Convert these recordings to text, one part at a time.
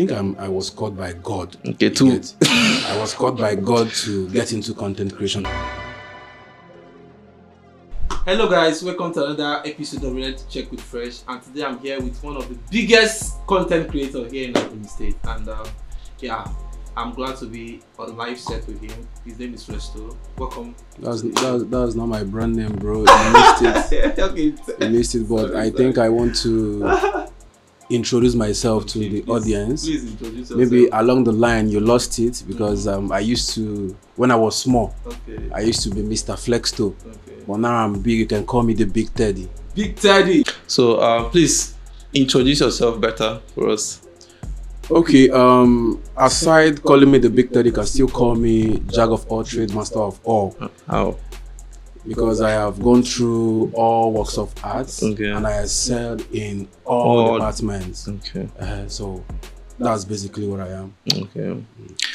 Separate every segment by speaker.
Speaker 1: I was called by God.
Speaker 2: Okay, too.
Speaker 1: I was called by God to get into content creation.
Speaker 3: Hello guys, welcome to another episode of Reality Check with Fresh, and today I'm here with one of the biggest content creators here in Ogun State, and I'm glad to be on live set with him. His name is Resto. Welcome.
Speaker 1: That's not my brand name, bro. You missed it.
Speaker 3: Okay.
Speaker 1: You missed it, but I think I want to introduce myself to the audience.
Speaker 3: Please introduce yourself.
Speaker 1: Maybe along the line you lost it because I used to, when I was small, I used to be Mr. Flexto. But now I'm big, you can call me the bigteddy.
Speaker 3: Bigteddy.
Speaker 2: So please introduce yourself better for us.
Speaker 1: Okay, aside calling me the bigteddy, you can still call me Jack of all trades, master of all.
Speaker 2: How?
Speaker 1: Because I have gone through all walks of arts, and I excelled in all departments. So that's basically what I am.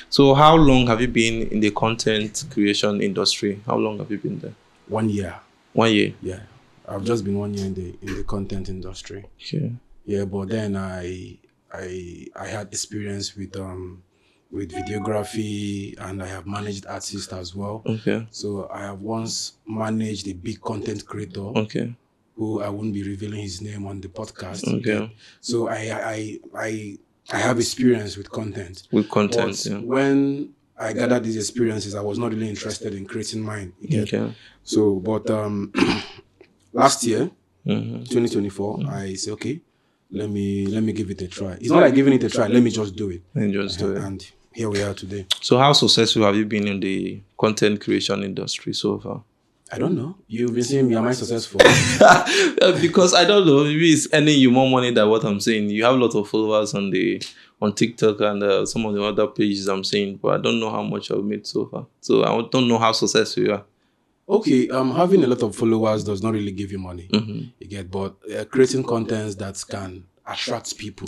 Speaker 2: So how long have you been in the content creation industry? How long have you been there?
Speaker 1: 1 year.
Speaker 2: 1 year?
Speaker 1: Yeah, I've just been 1 year in the content industry. Yeah, but then I had experience with videography, and I have managed artists as well. So I have once managed a big content creator. Who I won't be revealing his name on the podcast. So I have experience with content. But when I gathered these experiences, I was not really interested in creating mine. So, but last year, 2024, I said, okay, let me give it a try. It's not like giving it a try. Let me just do it. And here we are today.
Speaker 2: So how successful have you been in the content creation industry so far?
Speaker 1: I don't know. You've been saying me, am I successful?
Speaker 2: Because I don't know. Maybe it's earning you more money than what I'm saying. You have a lot of followers on TikTok and some of the other pages I'm saying, but I don't know how much I've made so far. So I don't know how successful you are.
Speaker 1: Okay, having a lot of followers does not really give you money. You get, but creating content that can attract people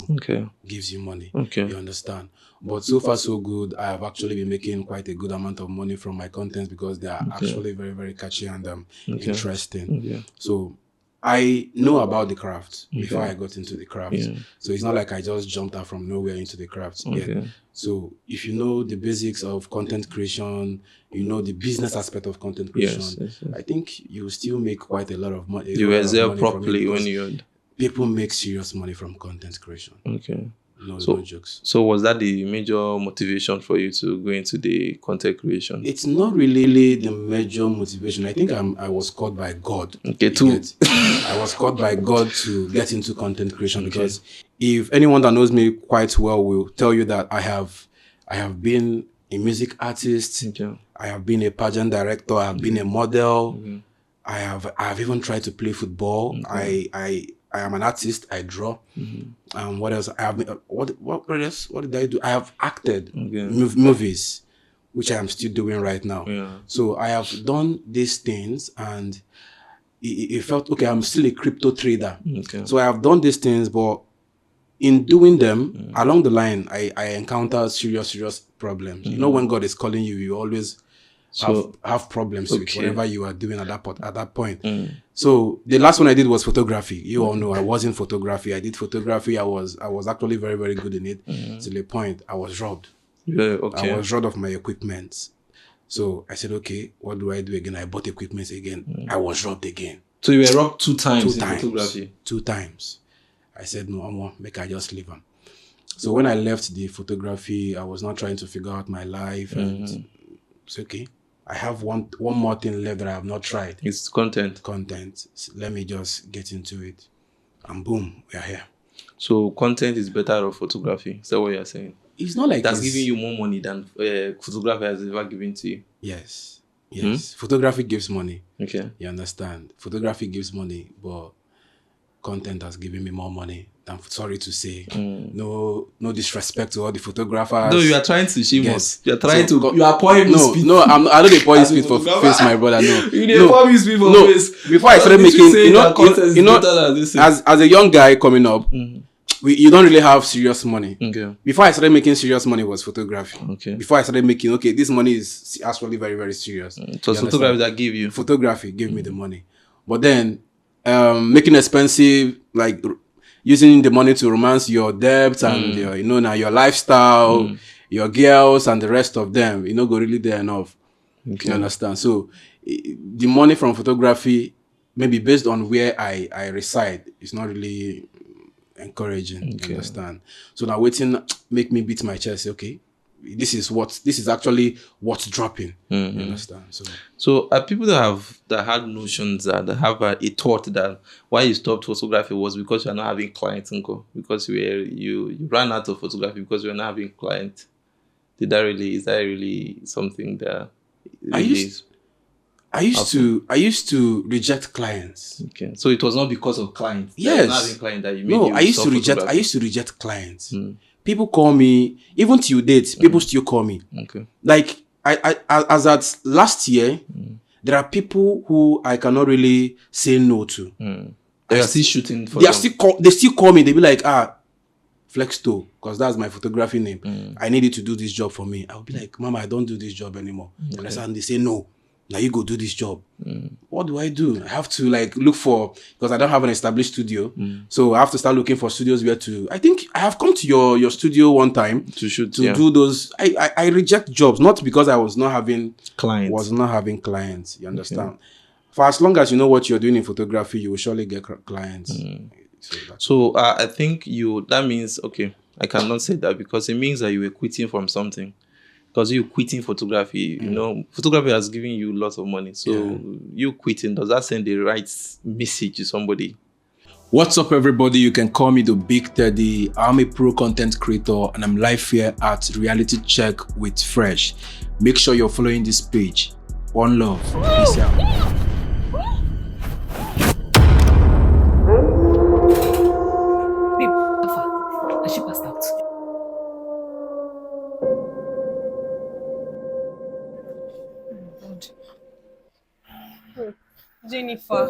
Speaker 1: gives you money. You understand? But so far so good. I have actually been making quite a good amount of money from my contents because they are actually very, very catchy and interesting. So I know about the craft before I got into the craft. So it's not like I just jumped out from nowhere into the craft. So if you know the basics of content creation, you know the business aspect of content creation, I think you still make quite a lot of money.
Speaker 2: You excel properly when you...
Speaker 1: People make serious money from content creation. No jokes.
Speaker 2: So was that the major motivation for you to go into the content creation?
Speaker 1: It's not really the major motivation. I think I was called by God. I was called by God to get into content creation because if anyone that knows me quite well will tell you that I have been a music artist. I have been a pageant director. I have been a model. I have even tried to play football. I am an artist. I draw. What else? I have been, what else? What did I do? I have acted movies, which I am still doing right now. So I have done these things, and it felt okay. I'm still a crypto trader. So I have done these things, but in doing them along the line, I encounter serious problems. You know, when God is calling you, you always have problems with whatever you are doing at that point. So the last one I did was photography. You all know I was in photography. I did photography. I was actually very, very good in it. To the point I was robbed. I was robbed of my equipment. So I said, okay, what do I do again? I bought equipment again. I was robbed again.
Speaker 2: So you were robbed two times in photography?
Speaker 1: 2 times. I said, no, make I just leave them. So when I left the photography, I was not trying to figure out my life. And it's okay. I have one more thing left that I have not tried.
Speaker 2: It's content.
Speaker 1: So let me just get into it. And boom, we are here. So
Speaker 2: content is better than photography. Is that what you're saying?
Speaker 1: It's not like
Speaker 2: that's giving you more money than photography has ever given to you.
Speaker 1: Yes. Photography gives money.
Speaker 2: You
Speaker 1: understand? Photography gives money, but content has given me more money. I'm sorry to say. No disrespect to all the photographers.
Speaker 2: No, you are trying to shame us. You are trying you are pouring me spit.
Speaker 1: No, I don't pour you spit for face, my brother. No.
Speaker 2: You pour me spit for face.
Speaker 1: Before I started making, you know, as a young guy coming up, you don't really have serious money. Before I started making serious money was photography. Before I started making, this money is actually very, very serious.
Speaker 2: So photography that gave you?
Speaker 1: Photography gave me the money. But then, making expensive, like using the money to romance your debts and your, now your lifestyle, your girls and the rest of them, go really there enough. Okay. You understand? So the money from photography, maybe based on where I reside, is not really encouraging. Okay. You understand? So now waiting make me beat my chest. Okay, this is actually what's dropping. You understand?
Speaker 2: So are people that had notions that have a thought that why you stopped photography was because you're not having clients, because you ran out of photography because you're not having clients. Is that really something that
Speaker 1: I used to reject clients.
Speaker 2: Okay, so it was not because of clients.
Speaker 1: Yes.
Speaker 2: Not having clients that you made.
Speaker 1: No, I used to reject clients. People call me, even till date. People still call me. Okay. Like as at last year, there are people who I cannot really say no to.
Speaker 2: They are still shooting for.
Speaker 1: They still call me. They be like, Flexto, because that's my photography name. I need you to do this job for me. I'll be like, Mama, I don't do this job anymore. Okay. And they say, no, now you go do this job. What do? I have to look for, because I don't have an established studio. So I have to start looking for studios where to, I think I have come to your studio one time
Speaker 2: to shoot,
Speaker 1: do those. I reject jobs, not because I was not having clients. You understand? Okay. For as long as you know what you're doing in photography, you will surely get clients.
Speaker 2: So I think that means, okay, I cannot say that because it means that you were quitting from something. Because you quitting photography, photography has given you lots of money. So you quitting, does that send the right message to somebody?
Speaker 1: What's up, everybody? You can call me the Big Teddy. I'm a pro content creator and I'm live here at Reality Check with Fresh. Make sure you're following this page. One love. Peace out.
Speaker 4: She passed out. Jennifer,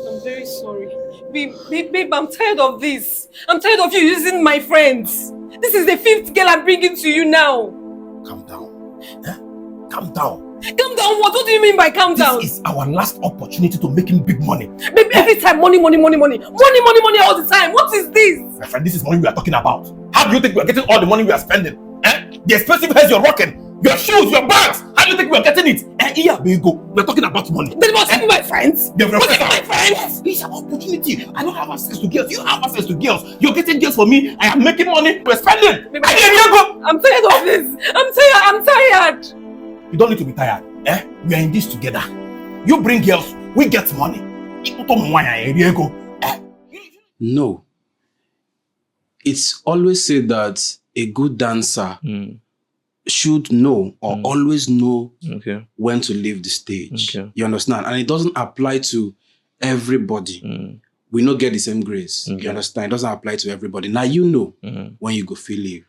Speaker 4: I'm very sorry. Babe, I'm tired of this. I'm tired of you using my friends. This is the 5th girl I'm bringing to you now.
Speaker 5: Calm down. Calm down.
Speaker 4: Calm down? What do you mean by calm down?
Speaker 5: This is our last opportunity to making big money.
Speaker 4: Babe, every time money all the time. What is this?
Speaker 5: My friend, this is money we are talking about. How do you think we are getting all the money we are spending? The expensive hairs you're rocking, your shoes, your bags. How do you think we are getting it? Here we go. We're talking about money.
Speaker 4: They must be my friends.
Speaker 5: They're my friends. This is an opportunity. I don't have access to girls. You have access to girls. You're getting girls for me. I am making money. We're spending.
Speaker 4: Babe, I'm tired of this. I'm tired.
Speaker 5: You don't need to be tired. We are in this together. You bring girls, we get money.
Speaker 1: No. It's always said that a good dancer should know or always know when to leave the stage. Okay. You understand? And it doesn't apply to everybody. We don't get the same grace. Okay. You understand? It doesn't apply to everybody. Now you know when you go feel leave.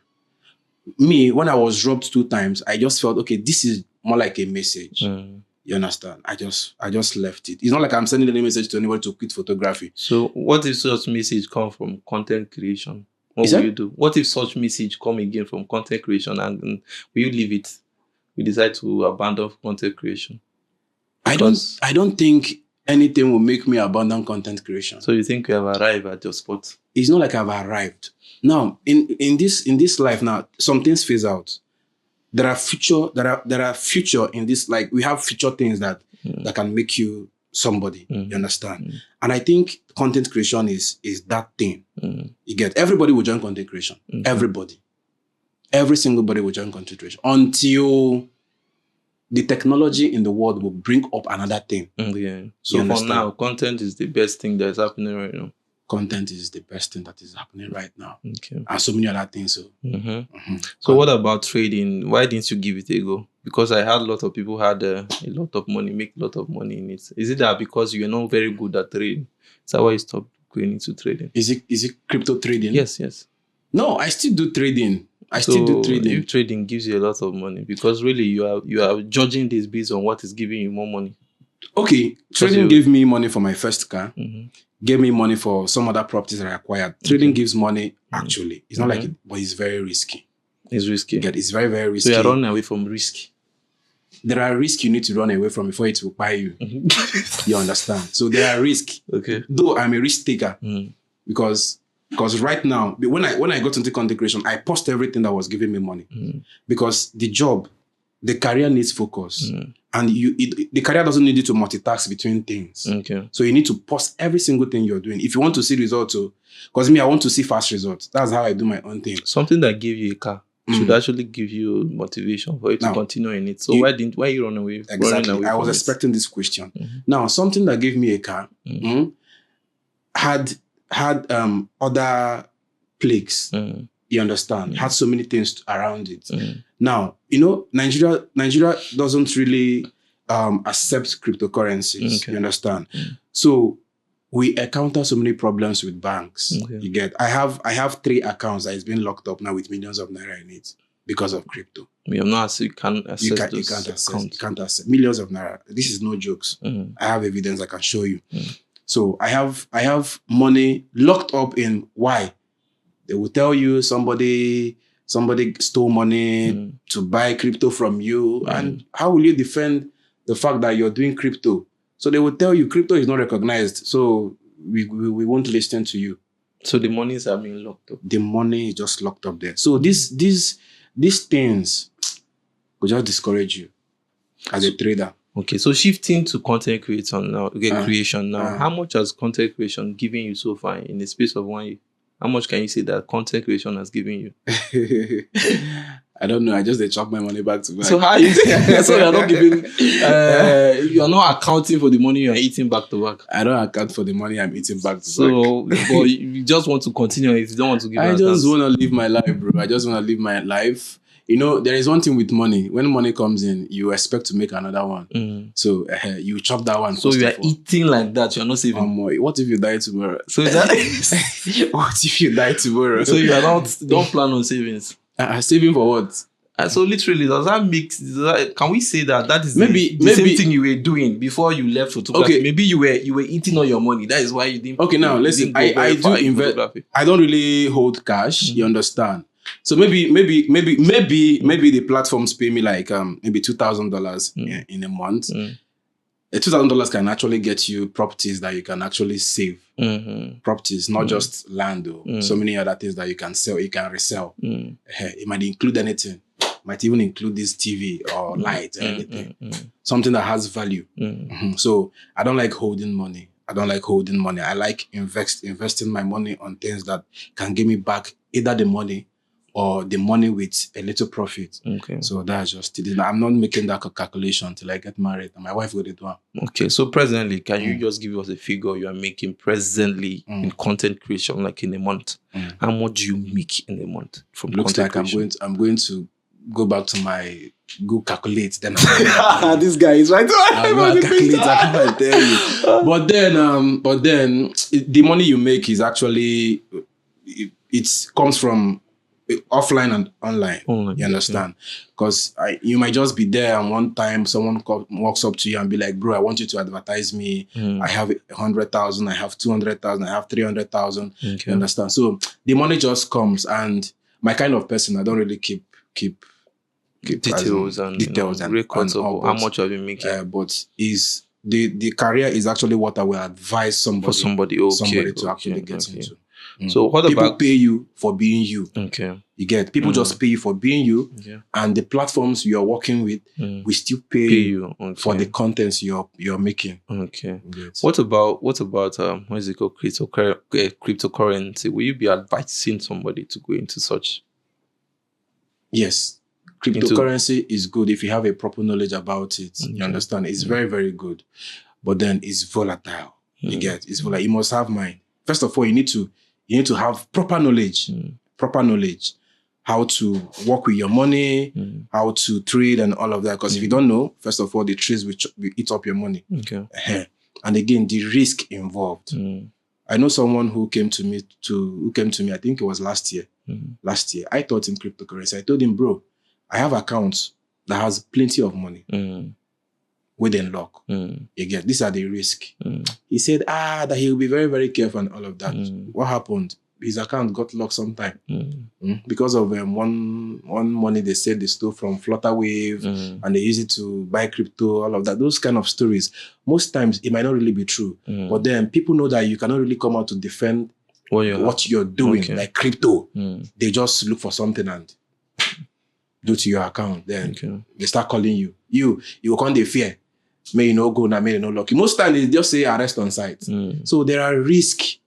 Speaker 1: Me, when I was dropped 2 times, I just felt, okay, this is more like a message. You understand? I just left it. It's not like I'm sending any message to anybody to quit photography.
Speaker 2: So what if such message come from content creation? What will you do? What if such message come again from content creation and will you leave it? You decide to abandon content creation?
Speaker 1: I don't think anything will make me abandon content creation.
Speaker 2: So you think you have arrived at your spot?
Speaker 1: It's not like I've arrived. Now, in this life now, some things phase out. There are future in this, like we have future things that can make you somebody. You understand? And I think content creation is that thing. You get, everybody will join content creation. Everybody. Every single body will join content creation until the technology in the world will bring up another thing.
Speaker 2: So for now, content is the best thing that's happening right now.
Speaker 1: Content is the best thing that is happening right now. Okay. And so many other things.
Speaker 2: So what about trading? Why didn't you give it a go? Because I heard a lot of people had a lot of money, make a lot of money in it. Is it that because you're not very good at trading? Is that why you stopped going into trading?
Speaker 1: Is it crypto trading?
Speaker 2: Yes.
Speaker 1: No, I still do trading. Still do trading.
Speaker 2: If trading gives you a lot of money, because really you are judging this based on what is giving you more money.
Speaker 1: Okay, trading gave me money for my first car. Gave me money for some other properties that I acquired. Trading gives money, actually. It's not like it, but it's very risky.
Speaker 2: It's risky.
Speaker 1: It's very, very risky.
Speaker 2: So you're running away from risk.
Speaker 1: There are risks you need to run away from before it will buy you. You understand? So there are risks.
Speaker 2: Okay.
Speaker 1: Though I'm a risk taker, because Because right now, when I got into content creation, I paused everything that was giving me money. Because the career needs focus. And the career doesn't need you to multitask between things.
Speaker 2: Okay.
Speaker 1: So you need to pause every single thing you're doing. If you want to see results, because me, I want to see fast results. That's how I do my own thing.
Speaker 2: Something that gave you a car should actually give you motivation for you to continue in it. So why you run away?
Speaker 1: Exactly. I was expecting this question. Now, something that gave me a car had other plagues. You understand? Had so many things around it. Now, Nigeria doesn't really accept cryptocurrencies. You understand? So we encounter so many problems with banks. You get? I have 3 accounts that is being locked up now with millions of naira in it because of crypto.
Speaker 2: You can't access
Speaker 1: You can't access millions of naira. This is no jokes. I have evidence I can show you. So I have money locked up in why? They will tell you somebody stole money to buy crypto from you. And how will you defend the fact that you're doing crypto? So they will tell you crypto is not recognized. So we won't listen to you.
Speaker 2: So the monies are being locked up.
Speaker 1: The money is just locked up there. So these things will just discourage you as a trader.
Speaker 2: Okay, so shifting to content creation now, how much has content creation given you so far in the space of 1 year? How much can you say that content creation has given you?
Speaker 1: I don't know. I just chop my money back to back.
Speaker 2: So how you so you're not giving you're not accounting for the money you're eating back to back.
Speaker 1: I don't account for the money I'm eating back to back.
Speaker 2: So but you just want to continue it. You don't want to give
Speaker 1: I just want to live my life, bro. I just want to live my life. There is one thing with money. When money comes in, you expect to make another one. So you chop that one.
Speaker 2: So you are eating like that. You're not saving.
Speaker 1: What if you die tomorrow?
Speaker 2: So that
Speaker 1: what if you die tomorrow?
Speaker 2: So you are don't plan on savings.
Speaker 1: Saving for what?
Speaker 2: So literally, can we say that is
Speaker 1: maybe
Speaker 2: same thing you were doing before you left photography? Okay. Maybe you were eating all your money. That is why you didn't.
Speaker 1: Okay, now listen. I do invest. I don't really hold cash. You understand? So maybe the platforms pay me like maybe $2,000 in a month. $2,000 can actually get you properties that you can actually save. Properties, not just land or so many other things that you can sell, you can resell. It might include anything. Might even include this TV or light or anything. Something that has value. So I don't like holding money. I like investing my money on things that can give me back either the money or the money with a little profit. Okay. So that's just it. I'm not making that calculation till I get married. And my wife will do it.
Speaker 2: Okay. So presently, can you just give us a figure you are making presently in content creation, like in a month? How much do you make in a month from
Speaker 1: Looks
Speaker 2: content
Speaker 1: like
Speaker 2: creation?
Speaker 1: I'm going to go back to my go calculate. Then
Speaker 2: this guy is right.
Speaker 1: I'm going to calculate. I can't tell you. But then the money you make is actually it comes from offline and online. You understand? Because you might just be there and one time someone walks up to you and be like, bro, I want you to advertise me. I have 100,000, I have 200,000, I have 300,000. You understand? So the money just comes, and my kind of person, I don't really keep
Speaker 2: details and records of how much have you making.
Speaker 1: But is the career is actually what I will advise somebody to actually get into.
Speaker 2: So what
Speaker 1: people
Speaker 2: about
Speaker 1: pay you for being you?
Speaker 2: Okay.
Speaker 1: You get people just pay you for being you, and the platforms you're working with will still pay you for the contents you're making.
Speaker 2: Okay. What about what is it called, cryptocurrency? Will you be advising somebody to go into such?
Speaker 1: Yes. Cryptocurrency is good if you have a proper knowledge about it. You understand? It's very, very good. But then it's volatile. You get? It's volatile. You must have mind. First of all, you need to have proper knowledge. How to work with your money, how to trade and all of that. Because if you don't know, first of all, the trades will eat up your money. Okay. And again, the risk involved. I know someone who came to me, I think it was last year. Last year, I taught him cryptocurrency. I told him, bro, I have accounts that has plenty of money. Within lock. You get, these are the risk. He said, that he will be very, very careful and all of that. What happened? His account got locked sometime. Because of one money they said they stole from Flutterwave and they use it to buy crypto, all of that. Those kind of stories. Most times it might not really be true. But then people know that you cannot really come out to defend what you're doing,
Speaker 2: Okay.
Speaker 1: like crypto. They just look for something and do to your account. Then they start calling you. You will come the fear. May you no go now, may you no lucky. Most times they just say arrest on site. So there are risks.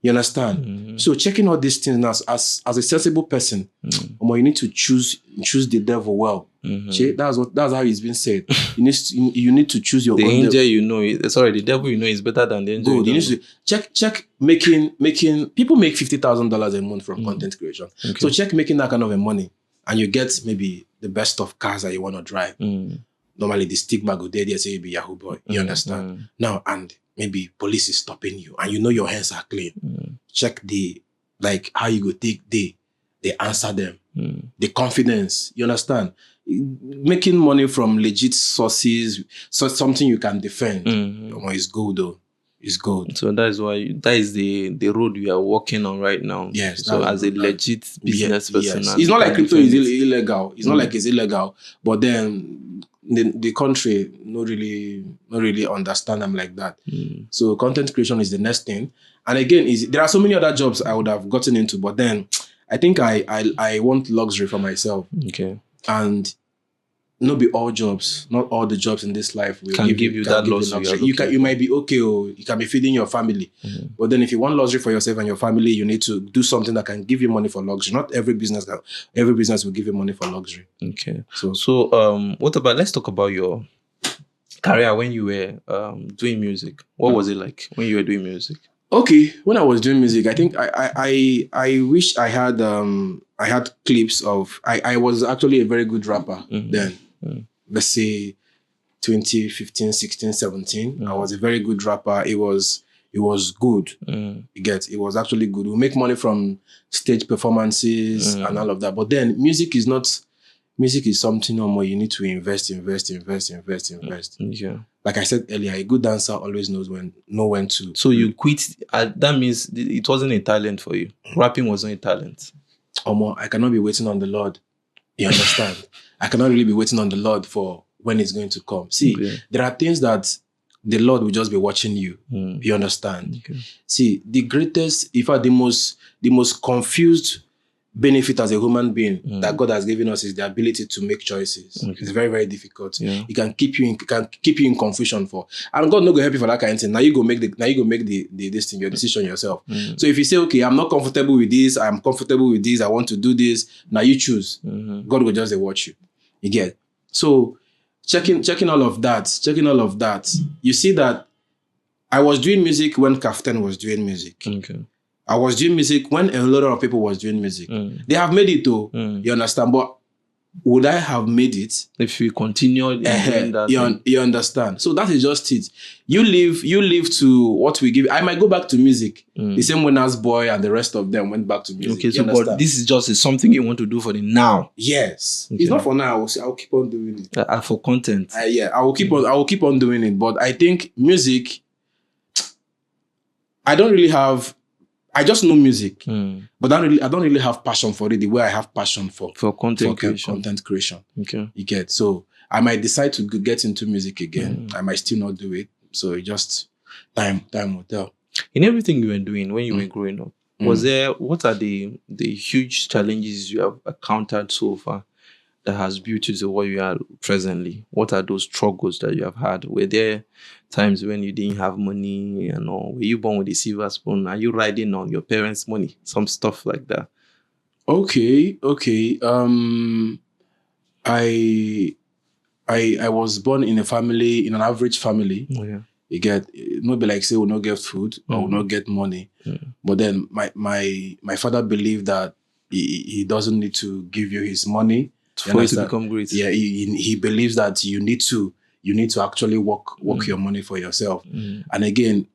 Speaker 1: You understand? So checking all these things now as a sensible person, you need to choose the devil well. That's how it's been said. You need to choose your
Speaker 2: the
Speaker 1: own
Speaker 2: angel
Speaker 1: devil.
Speaker 2: you know. The devil you know is better than the angel.
Speaker 1: Good. You need to check making people make $50,000 a month from content creation.
Speaker 2: Okay.
Speaker 1: So check making that kind of a money, and you get maybe the best of cars that you want to drive. Normally the stigma go there, they say you be Yahoo boy. You understand? Now, and maybe police is stopping you and you know your hands are clean. Check how you go take they answer them. The confidence. You understand? Making money from legit sources, so something you can defend. Is good though. It's good.
Speaker 2: So that is the road we are walking on right now.
Speaker 1: Yes.
Speaker 2: So as a legit business person.
Speaker 1: Yes. It's not like crypto is illegal. It's not like it's illegal. But then the country not really understand them like that. So content creation is the next thing. And again, there are so many other jobs I would have gotten into, but then I think I want luxury for myself.
Speaker 2: Okay.
Speaker 1: And not be all jobs, not all the jobs in this life will
Speaker 2: give you that luxury.
Speaker 1: You might be okay, or you can be feeding your family. But then if you want luxury for yourself and your family, you need to do something that can give you money for luxury. Not every business will give you money for luxury.
Speaker 2: Okay. So let's talk about your career when you were doing music. What was it like when you were doing music?
Speaker 1: Okay, when I was doing music, I think I wish I had clips of I was actually a very good rapper then. Let's say 2015, 16, 17. I was a very good rapper. It was good. You get, it was actually good. We make money from stage performances and all of that. But then music is something no more. You need to invest.
Speaker 2: Yeah.
Speaker 1: Like I said earlier, a good dancer always knows when to.
Speaker 2: So you quit. That means it wasn't a talent for you. Rapping wasn't a talent.
Speaker 1: I cannot be waiting on the Lord. You understand? I cannot really be waiting on the Lord for when it's going to come. See, there are things that the Lord will just be watching you. You understand?
Speaker 2: Okay.
Speaker 1: See, the greatest, in fact, the most confused benefit as a human being that God has given us is the ability to make choices. Okay. It's very, very difficult.
Speaker 2: Yeah.
Speaker 1: It can keep you in confusion for, and God not gonna help you for that kind of thing. Now you go make this thing, your decision yourself. So if you say, okay, I'm not comfortable with this, I'm comfortable with this, I want to do this, now you choose. God will just watch you. You get. So checking all of that, you see that I was doing music when Kaftan was doing music.
Speaker 2: Okay.
Speaker 1: I was doing music when a lot of people was doing music. They have made it though, you understand? But would I have made it
Speaker 2: if we continued doing that?
Speaker 1: You understand? So that is just it. You live to what we give. I might go back to music. The same way Nas Boy and the rest of them went back to music.
Speaker 2: Okay, so but this is just something you want to do for the now.
Speaker 1: Yes, okay. It's not for now. I'll keep on doing it.
Speaker 2: For content.
Speaker 1: I will keep on doing it. But I think music, I just know music, but I don't really have passion for it the way I have passion for
Speaker 2: content
Speaker 1: creation.
Speaker 2: Okay.
Speaker 1: You get, so I might decide to get into music again. I might still not do it. So it just time will tell.
Speaker 2: In everything you were doing when you were growing up, what are the huge challenges you have encountered so far that has built you to what you are presently? What are those struggles that you have had? Were there times when you didn't have money and all? Were you born with a silver spoon? Are you riding on your parents' money? Some stuff like that.
Speaker 1: Okay. I was born in an average family.
Speaker 2: Oh, yeah.
Speaker 1: You get, not be like say we'll not get food or we'll not get money. But then my father believed that he doesn't need to give you his money
Speaker 2: for you to become great.
Speaker 1: Yeah, he believes that you need to actually work your money for yourself. And again,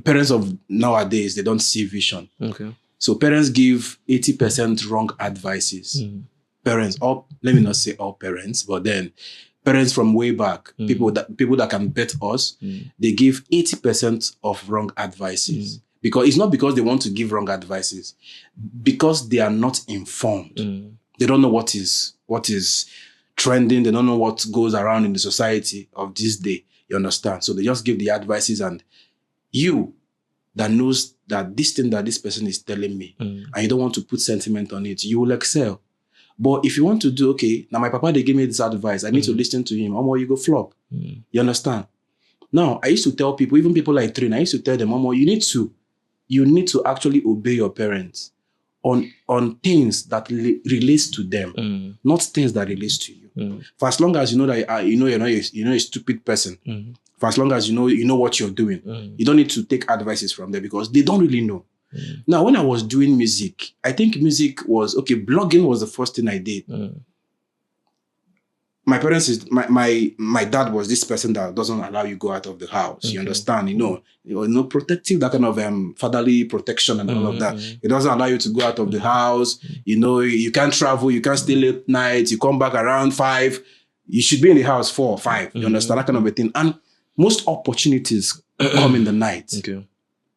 Speaker 1: parents of nowadays, they don't see vision.
Speaker 2: Okay.
Speaker 1: So parents give 80% wrong advices. Parents, let me not say all parents, but then parents from way back, people that can bet us, they give 80% of wrong advices. Because it's not because they want to give wrong advices, because they are not informed. They don't know what is trending. They don't know what goes around in the society of this day. You understand? So they just give the advices, and you that knows that this thing that this person is telling me, and you don't want to put sentiment on it, you will excel. But if you want to do, okay, now my papa, they gave me this advice, I need to listen to him, you go flop. You understand? Now, I used to tell people, even people like train, I used to tell them, you need to actually obey your parents on things that relates to them, not things that relates to you. For as long as you know that you're not a stupid person, for as long as you know what you're doing, you don't need to take advices from them because they don't really know. Now, when I was doing music, I think music was, blogging was the first thing I did. My parents my dad was this person that doesn't allow you go out of the house. You understand? Protective, that kind of fatherly protection and all of that. It doesn't allow you to go out of the house. You can't travel, you can't stay late night, you come back around 5. You should be in the house 4 or 5. You understand? That kind of a thing. And most opportunities come in the night. Okay.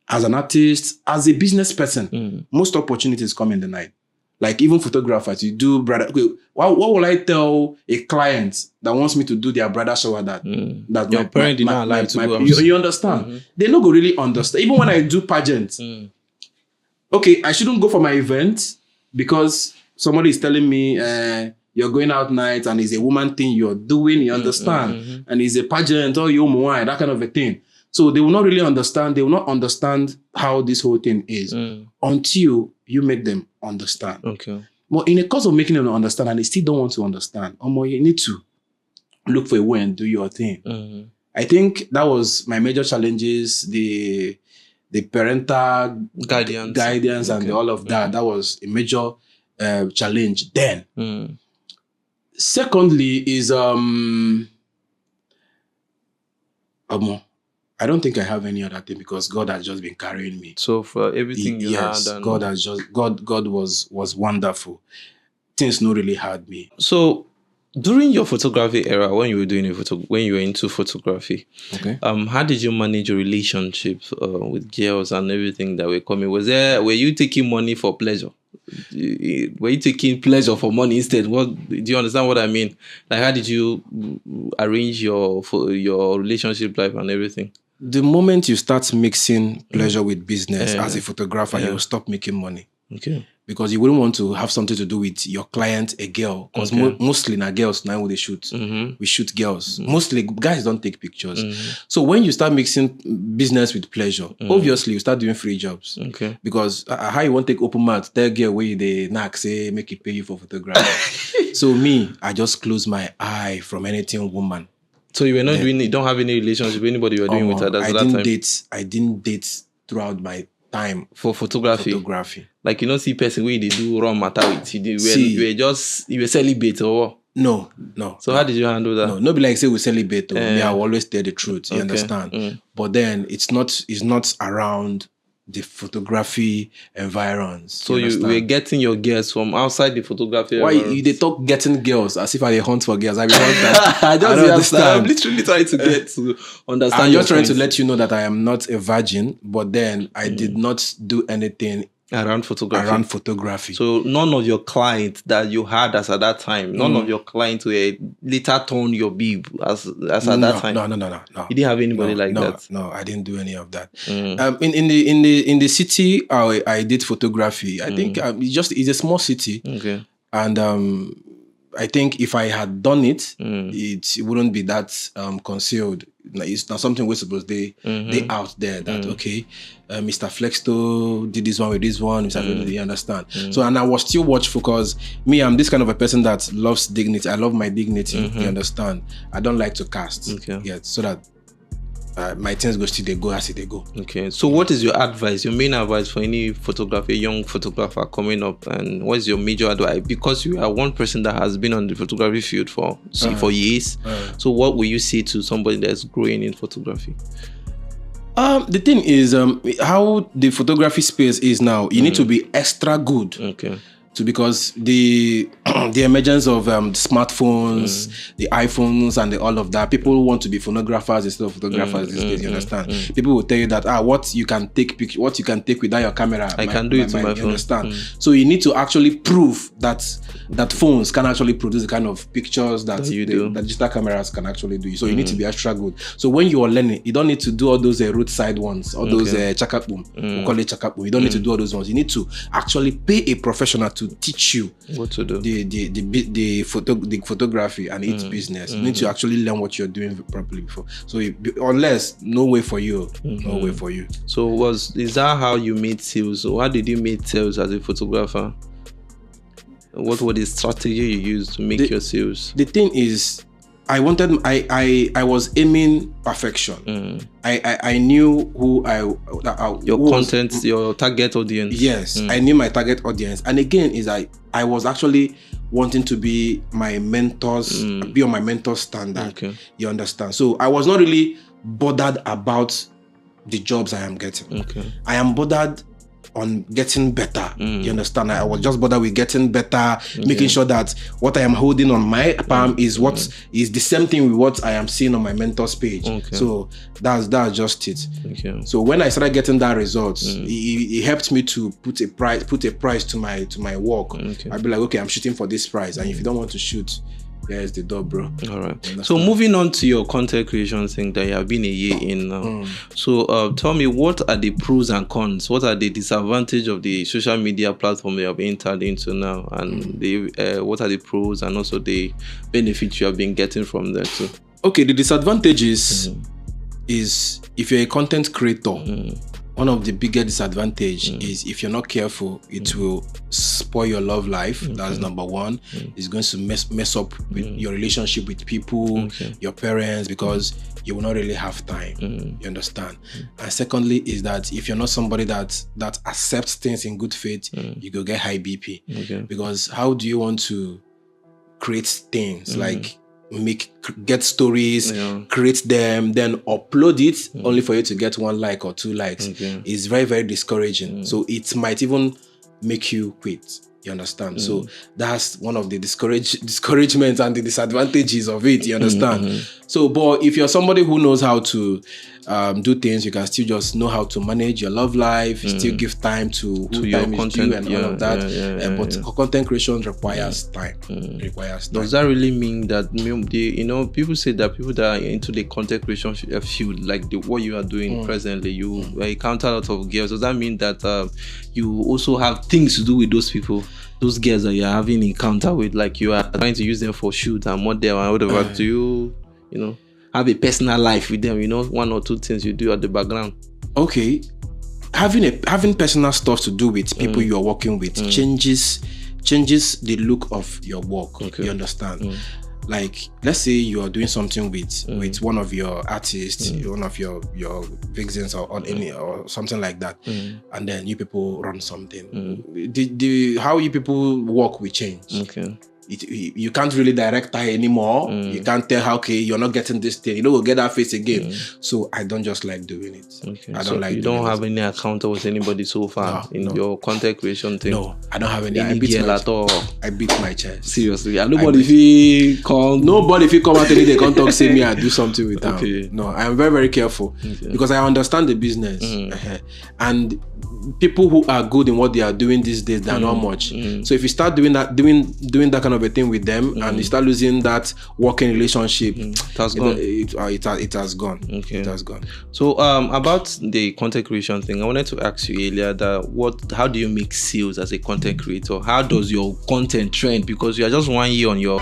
Speaker 1: As an artist, as a business person, most opportunities come in the night. Like even photographers, you do brother. Okay, what will I tell a client that wants me to do their brother shower that
Speaker 2: your parent did not allow you to go?
Speaker 1: You understand? They don't go really understand. Even when I do pageants, okay, I shouldn't go for my event because somebody is telling me you're going out night and it's a woman thing you're doing. You understand? And it's a pageant or that kind of a thing. So they will not really understand. They will not understand how this whole thing is until you make them understand. Okay. But in the course of making them understand and they still don't want to understand, you need to look for a way and do your thing. I think that was my major challenges, the parental guidance and all of that. That was a major challenge then. Secondly is I don't think I have any other thing because God has just been carrying me.
Speaker 2: So for everything you had, and
Speaker 1: God was wonderful. Things not really had me.
Speaker 2: So during your photography era, when you were doing when you were into photography, okay, how did you manage your relationships with girls and everything that were coming? Were you taking money for pleasure? Were you taking pleasure for money instead? Do you understand what I mean? Like, how did you arrange your relationship life and everything?
Speaker 1: The moment you start mixing pleasure with business as a photographer, you'll stop making money. Okay. Because you wouldn't want to have something to do with your client, a girl. Because mostly now girls now they shoot. We shoot girls. Mostly guys don't take pictures. So when you start mixing business with pleasure, obviously you start doing free jobs. Okay. Because how you want to take open mat, tell girl where they knock, say make it pay you for photography. So me, I just close my eye from anything woman.
Speaker 2: So you were not doing, you don't have any relationship with anybody you were doing with her at that time?
Speaker 1: I didn't date throughout my time
Speaker 2: for photography. Like, you don't see person where they do wrong matter with you were celibate or what?
Speaker 1: No.
Speaker 2: So how did you handle that?
Speaker 1: No be like say we celibate. I will always tell the truth. You understand? But then it's not around the photography environs.
Speaker 2: So you were getting your girls from outside the photography
Speaker 1: environs. Why they talk getting girls as if I hunt for girls? I be that.
Speaker 2: I don't understand. I'm literally trying to get to understand.
Speaker 1: I'm just trying to let you know that I am not a virgin, but then I did not do anything
Speaker 2: around photography. So none of your clients that you had as at that time, none of your clients were later turned your babe as at that time.
Speaker 1: No.
Speaker 2: You didn't have anybody that.
Speaker 1: No, I didn't do any of that. In the city, I did photography. I think it's a small city. Okay. And I think if I had done it, it wouldn't be that concealed. It's not something we're supposed to they out there that okay, Mr. Flexto did this one with this one. You understand? So and I was still watchful because me, I'm this kind of a person that loves dignity. I love my dignity. You understand? I don't like to cast. Okay. Yeah, so that my things go still they go as they go.
Speaker 2: Okay. So what is your advice? Your main advice for any young photographer coming up, and what is your major advice? Because you are one person that has been on the photography field for years. So what will you say to somebody that's growing in photography?
Speaker 1: The thing is, how the photography space is now, you need to be extra good.
Speaker 2: Okay.
Speaker 1: Because the the emergence of smartphones, the iPhones, and all of that. People want to be phonographers instead of photographers these days. You understand? People will tell you that what you can take without your camera.
Speaker 2: I can do it with my phone.
Speaker 1: You understand? So you need to actually prove that phones can actually produce the kind of pictures that digital cameras can actually do. So you need to be extra good. So when you are learning, you don't need to do all those roadside ones, all those chakapum. We call it chakapum. You don't need to do all those ones. You need to actually pay a professional to teach you
Speaker 2: what to do.
Speaker 1: The photography and its business. You need to actually learn what you're doing properly before. So unless no way for you.
Speaker 2: So is that how you made sales? Or how did you make sales as a photographer? What were the strategy you used to make your sales?
Speaker 1: The thing is, I was aiming perfection. I knew
Speaker 2: your target audience.
Speaker 1: Yes, I knew my target audience. And again, is I was actually wanting to be my mentors, be on my mentor's standard.
Speaker 2: Okay.
Speaker 1: You understand? So I was not really bothered about the jobs I am getting.
Speaker 2: Okay.
Speaker 1: I am bothered on getting better. You understand? I was just bothered with getting better, making sure that what I am holding on my palm is what is the same thing with what I am seeing on my mentor's page.
Speaker 2: Okay.
Speaker 1: So that's just it.
Speaker 2: Okay.
Speaker 1: So when I started getting that results, it helped me to put a price to my work.
Speaker 2: Okay.
Speaker 1: I'd be like, okay, I'm shooting for this price, and if you don't want to shoot, here's the door, bro.
Speaker 2: All right. So moving on to your content creation thing that you have been a year in now. So tell me, what are the pros and cons? What are the disadvantages of the social media platform you have entered into now? And what are the pros and also the benefits you have been getting from there too?
Speaker 1: Okay, the disadvantages is if you're a content creator, one of the biggest disadvantage is if you're not careful, it will spoil your love life. That's number one. It's going to mess up with your relationship with people, your parents, because you will not really have time. You understand? And secondly is that if you're not somebody that accepts things in good faith, you go get high BP. Because how do you want to create things like get stories, create them, then upload it only for you to get 1 like or 2 likes? It's very, very discouraging. So it might even make you quit. You understand? So that's one of the discouragements and the disadvantages of it. You understand? So, but if you're somebody who knows how to do things, you can still just know how to manage your love life, still give time to who
Speaker 2: your
Speaker 1: time
Speaker 2: content,
Speaker 1: is due and all of that. But content creation requires time.
Speaker 2: Does that really mean that people say that people that are into the content creation field, like what you are doing presently, you encounter a lot of girls? Does that mean that you also have things to do with those people? Those girls that you're having encounter with, like you are trying to use them for shoot and model and whatever. Do you have a personal life with them? 1 or 2 things you do at the background.
Speaker 1: Okay, having personal stuff to do with people you are working with changes the look of your work. You understand? Like, let's say you are doing something with one of your artists, one of your vixens or something like that, and then you people run something. The how you people work will change.
Speaker 2: Okay.
Speaker 1: You can't really direct her anymore. You can't tell her, okay, you're not getting this thing. You don't go get that face again. So I don't just like doing it.
Speaker 2: Okay.
Speaker 1: I don't like.
Speaker 2: You don't have any encounter with anybody so far your content creation thing?
Speaker 1: No, I don't have any.
Speaker 2: I
Speaker 1: beat my chest.
Speaker 2: Seriously, and nobody if he come
Speaker 1: out and they can't talk, say me, I do something with them.
Speaker 2: Okay.
Speaker 1: No, I am very, very careful because I understand the business. And people who are good in what they are doing these days, they are not much. So if you start doing that kind of a thing with them, and you start losing that working relationship,
Speaker 2: it has gone.
Speaker 1: It has gone.
Speaker 2: Okay.
Speaker 1: It has gone.
Speaker 2: So about the content creation thing, I wanted to ask you earlier that how do you make sales as a content creator? How does your content trend? Because you are just 1 year on your